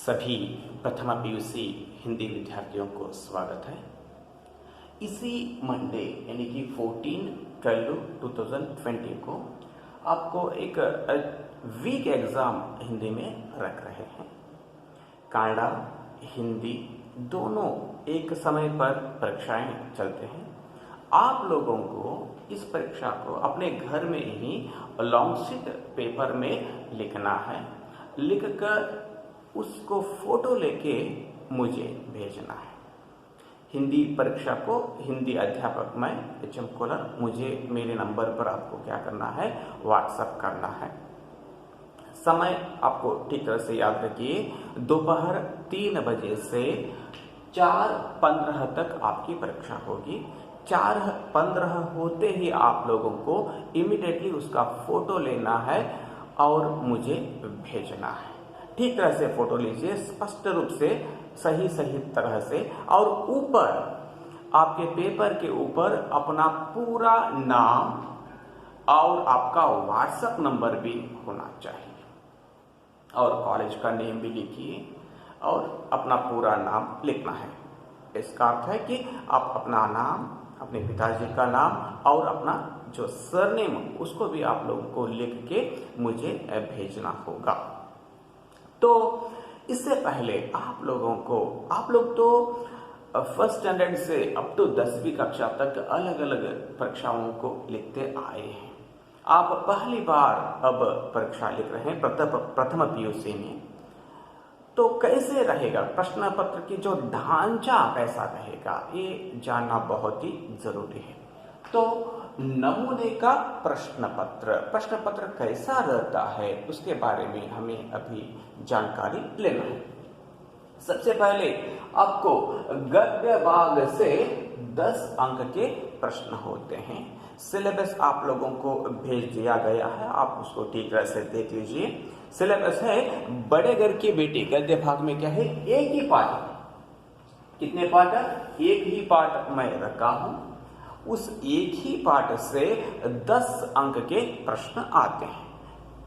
सभी प्रथम पीयूसी हिंदी विद्यार्थियों को स्वागत है। इसी मंडे यानी कि 14/12/2020 को आपको एक वीक एग्ज़ाम हिंदी में रख रहे हैं। कन्नड़ा हिंदी दोनों एक समय पर परीक्षाएं चलते हैं। आप लोगों को इस परीक्षा को अपने घर में ही लॉन्ग शीट पेपर में लिखना है। लिखकर उसको फोटो लेके मुझे भेजना है। हिंदी परीक्षा को हिंदी अध्यापक मैं HM कोलर मुझे मेरे नंबर पर आपको क्या करना है, व्हाट्सएप करना है। समय आपको ठीक तरह से याद रखिए, दोपहर 3 बजे से 4:15 तक आपकी परीक्षा होगी। 4:15 होते ही आप लोगों को इमीडिएटली उसका फोटो लेना है और मुझे भेजना है। ठीक तरह से फोटो लीजिए, स्पष्ट रूप से, सही तरह से, और ऊपर आपके पेपर के ऊपर अपना पूरा नाम और आपका व्हाट्सएप नंबर भी होना चाहिए और कॉलेज का नेम भी लिखिए और अपना पूरा नाम लिखना है। इसका अर्थ है कि आप अपना नाम, अपने पिताजी का नाम और अपना जो सरनेम उसको भी आप लोगों को लिख के मुझे भेजना होगा। तो इससे पहले आप लोग तो फर्स्ट स्टैंडर्ड से अप टू 10वीं कक्षा तक अलग अलग परीक्षाओं को लिखते आए हैं। आप पहली बार अब परीक्षा लिख रहे हैं प्रथम पीयूसी में। तो कैसे रहेगा प्रश्न पत्र की जो ढांचा कैसा रहेगा, ये जानना बहुत ही जरूरी है। तो नमूने का प्रश्न पत्र कैसा रहता है उसके बारे में हमें अभी जानकारी लेना है। सबसे पहले आपको गद्य भाग से 10 अंक के प्रश्न होते हैं। सिलेबस आप लोगों को भेज दिया गया है, आप उसको ठीक तरह से देख लीजिए। सिलेबस है बड़े घर की बेटी। गद्य भाग में क्या है, एक ही पाठ। कितने पाठ? एक ही पाठ मैं रखा हूं। उस एक ही पाठ से 10 अंक के प्रश्न आते हैं।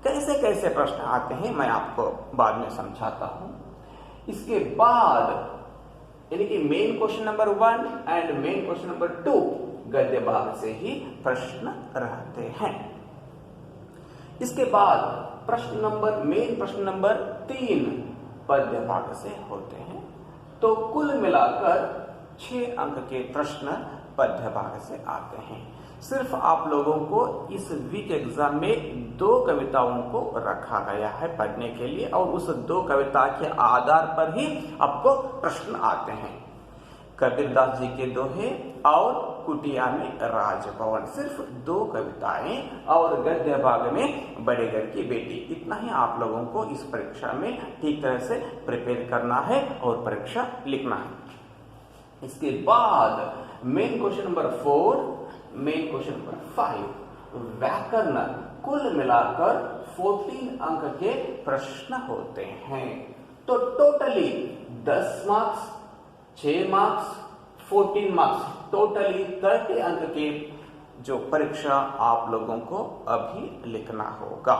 कैसे कैसे प्रश्न आते हैं मैं आपको बाद में समझाता हूं। इसके बाद यानी कि main question number 1 and main question number 2 गद्य भाग से ही प्रश्न रहते हैं। इसके बाद मेन प्रश्न नंबर 3 पद्य भाग से होते हैं। तो कुल मिलाकर 6 अंक के प्रश्न पद्य भाग से आते हैं। सिर्फ आप लोगों को इस वीक एग्जाम में 2 कविताओं को रखा गया है पढ़ने के लिए और उस 2 कविता के आधार पर ही आपको प्रश्न आते हैं। कबीरदास जी के दोहे और कुटिया में राजभवन, सिर्फ 2 कविताएं, और गद्य भाग में बड़े घर की बेटी। इतना ही आप लोगों को इस परीक्षा में ठीक तरह से प्रिपेयर करना है और परीक्षा लिखना है। इसके बाद main question number 4, main question number 5 व्याकरण, कुल मिलाकर 14 अंक के प्रश्न होते हैं। तो totally 10 marks, 6 marks, 14 marks, totally 30 अंक के जो परीक्षा आप लोगों को अभी लिखना होगा।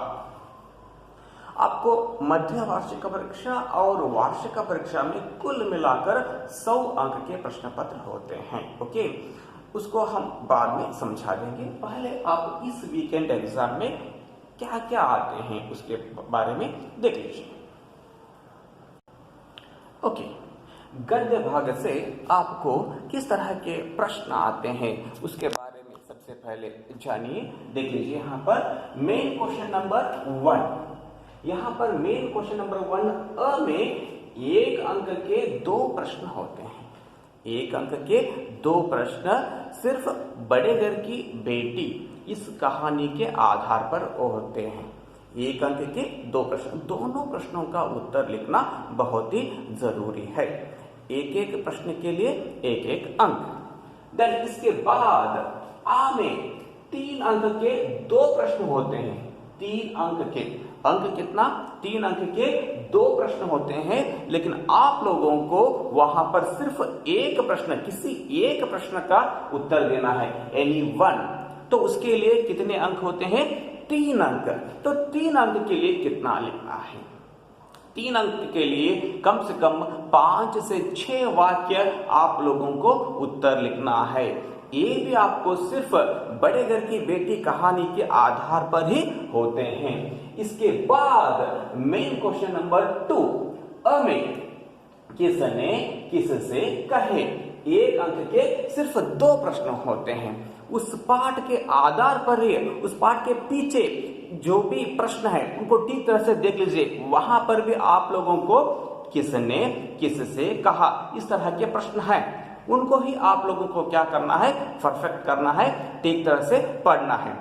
आपको मध्य वार्षिक परीक्षा और वार्षिक परीक्षा में कुल मिलाकर 100 अंक के प्रश्न पत्र होते हैं। ओके, उसको हम बाद में समझा देंगे। पहले आप इस वीकेंड एग्जाम में क्या क्या आते हैं उसके बारे में देख लीजिए। ओके, गद्य भाग से आपको किस तरह के प्रश्न आते हैं उसके बारे में सबसे पहले जानिए। देख लीजिए, यहाँ पर मेन क्वेश्चन नंबर 1, यहाँ पर मेन क्वेश्चन नंबर 1 अ में 1 अंक के 2 प्रश्न होते हैं। 1 अंक के 2 प्रश्न सिर्फ बड़े घर की बेटी इस कहानी के आधार पर होते हैं। 1 अंक के 2 प्रश्न, दोनों प्रश्नों का उत्तर लिखना बहुत ही जरूरी है। एक प्रश्न के लिए 1 अंक। देन इसके बाद आ में 3 अंक के 2 प्रश्न होते हैं। 3 अंक के, अंक कितना? 3 अंक के 2 प्रश्न होते हैं, लेकिन आप लोगों को वहां पर सिर्फ 1 प्रश्न, किसी एक प्रश्न का उत्तर देना है, एनी 1। तो उसके लिए कितने अंक होते हैं? 3 अंक। तो 3 अंक के लिए कितना लिखना है? 3 अंक के लिए कम से कम 5 से 6 वाक्य आप लोगों को उत्तर लिखना है। ये भी आपको सिर्फ बड़े घर की बेटी कहानी के आधार पर ही होते हैं। इसके बाद मेन क्वेश्चन नंबर 2, अ में किसने किससे कहे। 1 अंक के सिर्फ 2 प्रश्न होते हैं। उस पाठ के आधार पर ही, उस पाठ के पीछे जो भी प्रश्न है उनको ठीक तरह से देख लीजिए। वहां पर भी आप लोगों को किसने किससे कहा, इस तरह के प्रश्न हैं, उनको ही आप लोगों को क्या करना है, परफेक्ट करना है, ठीक तरह से पढ़ना है।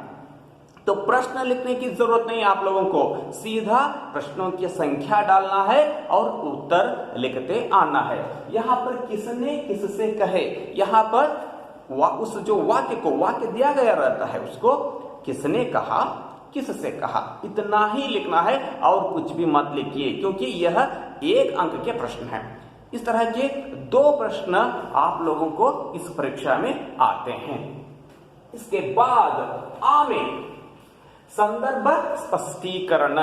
तो प्रश्न लिखने की जरूरत नहीं, आप लोगों को सीधा प्रश्नों की संख्या डालना है और उत्तर लिखते आना है। यहाँ पर किसने किससे कहे, यहाँ पर उस जो वाक्य को, वाक्य दिया गया रहता है उसको किसने कहा, किससे कहा, इतना ही लिखना है और कुछ भी मत लिखिए, क्योंकि यह 1 अंक के प्रश्न है। इस तरह के 2 प्रश्न आप लोगों को इस परीक्षा में आते हैं। इसके बाद आ में संदर्भ स्पष्टीकरण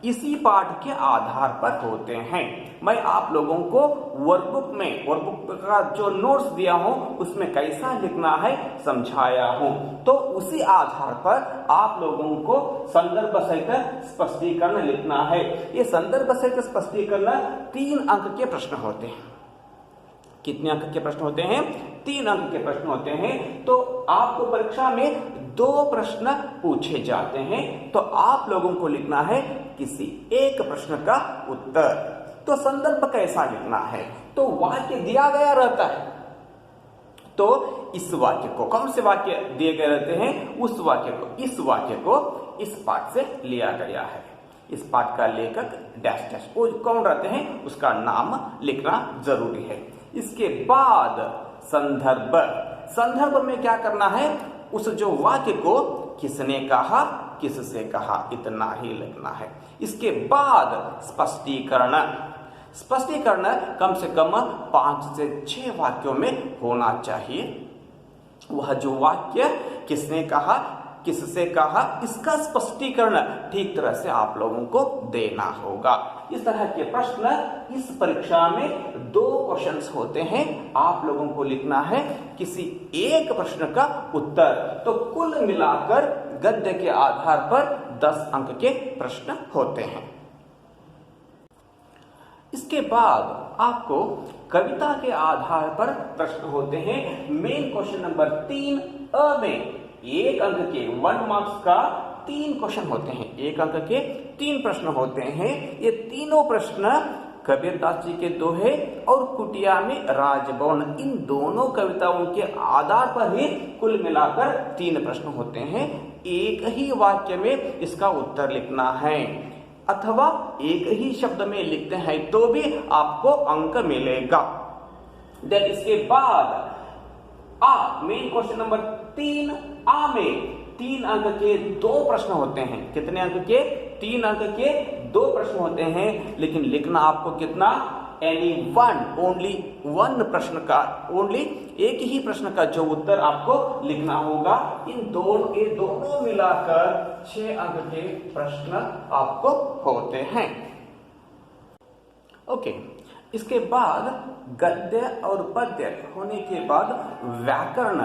इसी पाठ के आधार पर होते हैं। मैं आप लोगों को वर्कबुक का जो नोट्स दिया हूं उसमें कैसा लिखना है समझाया हूं, तो उसी आधार पर आप लोगों को संदर्भ सहित स्पष्टीकरण लिखना है। ये संदर्भ सहित स्पष्टीकरण 3 अंक के प्रश्न होते हैं। कितने अंक के प्रश्न होते हैं? 3 अंक के प्रश्न होते हैं। तो आपको परीक्षा में 2 प्रश्न पूछे जाते हैं, तो आप लोगों को लिखना है किसी एक प्रश्न का उत्तर। तो संदर्भ कैसा लिखना है? तो वाक्य दिया गया रहता है, तो इस वाक्य को, कौन से वाक्य दिए गए रहते हैं, उस वाक्य को, इस वाक्य को इस पाठ से लिया गया है। इस पाठ का लेखक डैश डैश, वो कौन रहते हैं उसका नाम लिखना जरूरी है। इसके बाद संदर्भ, संदर्भ में क्या करना है, उस जो वाक्य को किसने कहा, किससे कहा, इतना ही लिखना है। इसके बाद स्पष्टीकरण, स्पष्टीकरण कम से कम 5 से 6 वाक्यों में होना चाहिए। वह जो वाक्य किसने कहा, किससे कहा, इसका स्पष्टीकरण ठीक तरह से आप लोगों को देना होगा। इस तरह के प्रश्न इस परीक्षा में 2 क्वेश्चंस होते हैं। आप लोगों को लिखना है किसी एक प्रश्न का उत्तर। तो कुल मिलाकर गद्य के आधार पर 10 अंक के प्रश्न होते हैं। इसके बाद आपको कविता के आधार पर प्रश्न होते हैं। मेन क्वेश्चन नंबर 3 अ में 1 अंक के 1 मार्क्स का 3 क्वेश्चन होते हैं। 1 अंक के 3 प्रश्न होते हैं। ये तीनों प्रश्न कबीरदास जी के दोहे और कुटिया में राजभवन, इन दोनों कविताओं के आधार पर ही कुल मिलाकर 3 प्रश्न होते हैं। एक ही वाक्य में इसका उत्तर लिखना है, अथवा एक ही शब्द में लिखते हैं तो भी आपको अंक मिलेगा। देन इसके बाद आ, मेन क्वेश्चन नंबर 3 आ में 3 अंक के 2 प्रश्न होते हैं। कितने अंक के? 3 अंक के 2 प्रश्न होते हैं, लेकिन लिखना आपको कितना? एनी वन, ओनली 1 प्रश्न का, ओनली एक ही प्रश्न का जो उत्तर आपको लिखना होगा। इन दोनों मिलाकर 6 अंक के प्रश्न आपको होते हैं। ओके, इसके बाद गद्य और पद्य होने के बाद व्याकरण,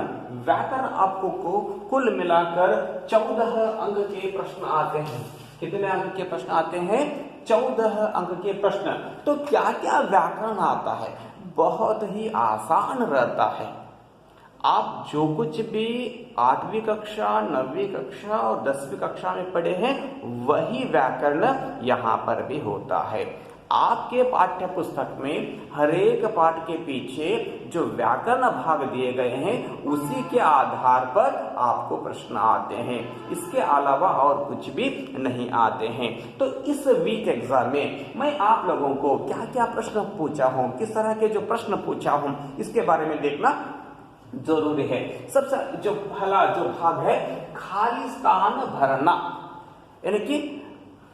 व्याकरण आपको को कुल मिलाकर 14 अंक के प्रश्न आते हैं। कितने अंक के प्रश्न आते हैं? 14 अंक के प्रश्न। तो क्या क्या व्याकरण आता है? बहुत ही आसान रहता है। आप जो कुछ भी 8वीं कक्षा, 9वीं कक्षा और 10वीं कक्षा में पढ़े हैं वही व्याकरण यहाँ पर भी होता है। आपके पाठ्य पुस्तक में हर एक पाठ के पीछे जो व्याकरण भाग दिए गए हैं उसी के आधार पर आपको प्रश्न आते हैं। इसके अलावा और कुछ भी नहीं आते हैं। तो इस वीक एग्जाम में मैं आप लोगों को क्या क्या प्रश्न पूछा हूं, किस तरह के जो प्रश्न पूछा हूं, इसके बारे में देखना जरूरी है। सबसे जो पहला जो भाग है खाली स्थान भरना, यानी कि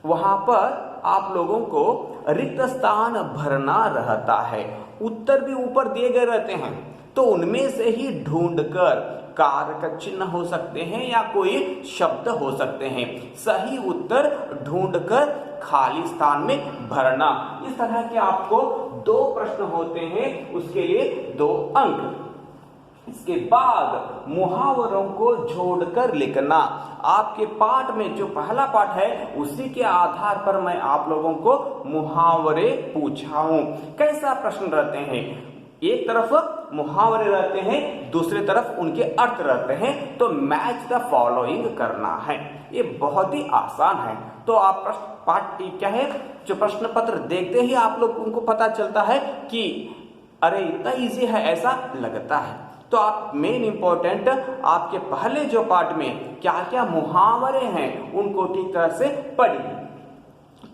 वहां पर आप लोगों को रिक्त स्थान भरना रहता है। उत्तर भी ऊपर दिए गए रहते हैं, तो उनमें से ही ढूंढकर कारक चिन्ह हो सकते हैं या कोई शब्द हो सकते हैं। सही उत्तर ढूंढकर खाली स्थान में भरना। इस तरह के आपको 2 प्रश्न होते हैं, उसके लिए 2 अंक। इसके बाद मुहावरों को जोड़कर लिखना। आपके पाठ में जो पहला पाठ है उसी के आधार पर मैं आप लोगों को मुहावरे पूछा हूं। कैसा प्रश्न रहते हैं, एक तरफ मुहावरे रहते हैं, दूसरी तरफ उनके अर्थ रहते हैं, तो मैच द फॉलोइंग करना है। ये बहुत ही आसान है। तो आप पाठ क्या है, जो प्रश्न पत्र देखते ही आप लोग उनको पता चलता है कि अरे इतना इजी है, ऐसा लगता है। तो आप मेन इंपॉर्टेंट आपके पहले जो पार्ट में क्या क्या मुहावरे हैं उनको ठीक तरह से पढ़िए।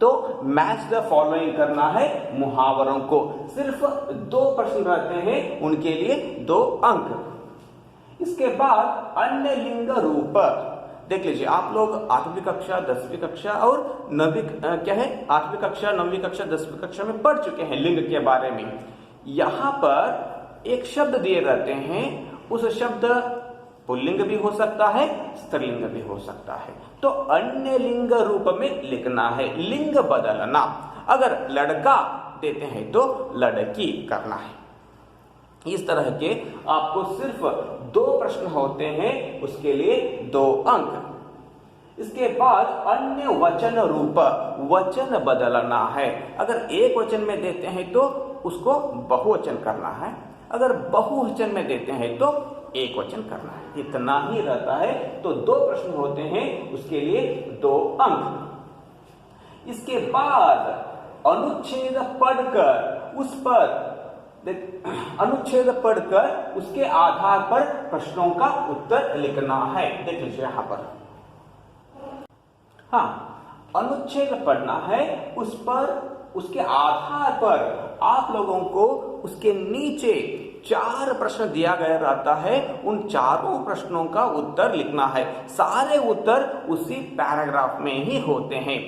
तो मैच द फॉलोइंग करना है मुहावरों को। सिर्फ 2 प्रश्न रहते हैं, उनके लिए 2 अंक। इसके बाद अन्य लिंग रूप देख लीजिए। आप लोग 8वीं कक्षा 10वीं कक्षा और 9वीं क्या है 8वीं कक्षा 9वीं कक्षा 10वीं कक्षा में पढ़ चुके हैं लिंग के बारे में। यहां पर एक शब्द दिए रहते हैं, उस शब्द पुल्लिंग भी हो सकता है, स्त्रीलिंग भी हो सकता है। तो अन्य लिंग रूप में लिखना है, लिंग बदलना। अगर लड़का देते हैं तो लड़की करना है। इस तरह के आपको सिर्फ 2 प्रश्न होते हैं, उसके लिए 2 अंक। इसके बाद अन्य वचन रूप, वचन बदलना है। अगर एक वचन में देते हैं तो उसको बहुवचन करना है, अगर बहुवचन में देते हैं तो एक वचन करना है। इतना ही रहता है। तो 2 प्रश्न होते हैं, उसके लिए 2 अंक। इसके बाद अनुच्छेद पढ़कर उस पर अनुच्छेद पढ़कर उसके आधार पर प्रश्नों का उत्तर लिखना है। देख लीजिए यहां पर, हाँ, अनुच्छेद पढ़ना है, उस पर उसके आधार पर आप लोगों को उसके नीचे 4 प्रश्न दिया गया रहता है, उन चारों प्रश्नों का उत्तर लिखना है। सारे उत्तर उसी पैराग्राफ में ही होते हैं।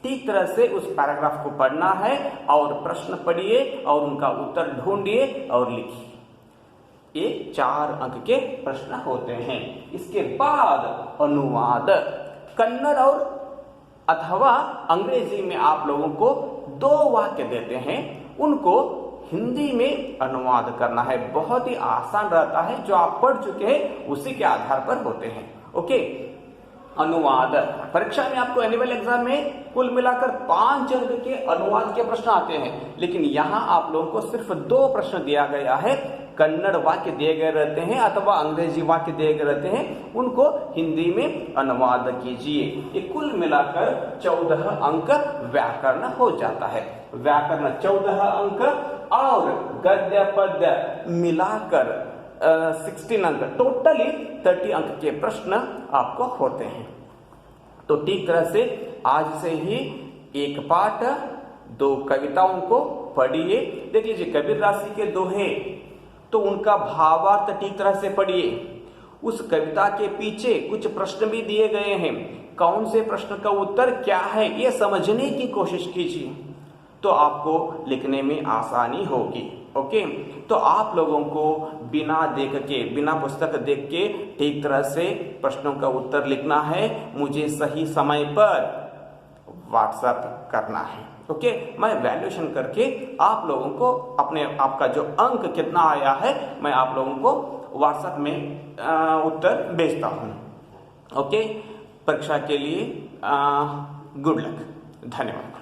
ठीक तरह से उस पैराग्राफ को पढ़ना है और प्रश्न पढ़िए और उनका उत्तर ढूंढिए और लिखिए। ये 4 अंक के प्रश्न होते हैं। इसके बाद अनुवाद, कन्नड़ और अथवा अंग्रेजी में आप लोगों को 2 वाक्य देते हैं, उनको हिंदी में अनुवाद करना है। बहुत ही आसान रहता है, जो आप पढ़ चुके हैं उसी के आधार पर होते हैं। ओके, अनुवाद परीक्षा में आपको एनुअल एग्जाम में कुल मिलाकर 5 अंक के अनुवाद के प्रश्न आते हैं, लेकिन यहाँ आप लोगों को सिर्फ 2 प्रश्न दिया गया है। कन्नड़ वाक्य दिए गए रहते हैं अथवा अंग्रेजी वाक्य दिए गए रहते हैं, उनको हिंदी में अनुवाद कीजिए। ये कुल मिलाकर 14 अंक व्याकरण हो जाता है। व्याकरण 14 अंक और गद्य पद्य मिलाकर 16 अंक, टोटली 30 अंक के प्रश्न आपको होते हैं। तो ठीक तरह से आज से ही एक पाठ 2 कविताओं को पढ़िए। देख लीजिए, कबीर राशि के दोहे तो उनका भावार्थ ठीक तरह से पढ़िए। उस कविता के पीछे कुछ प्रश्न भी दिए गए हैं, कौन से प्रश्न का उत्तर क्या है ये समझने की कोशिश कीजिए, तो आपको लिखने में आसानी होगी। ओके, तो आप लोगों को बिना देख के, बिना पुस्तक देख के ठीक तरह से प्रश्नों का उत्तर लिखना है। मुझे सही समय पर व्हाट्सएप करना है। ओके, मैं वैल्यूएशन करके आप लोगों को आपका जो अंक कितना आया है मैं आप लोगों को व्हाट्सएप में उत्तर भेजता हूँ। ओके, परीक्षा के लिए गुड लक, धन्यवाद।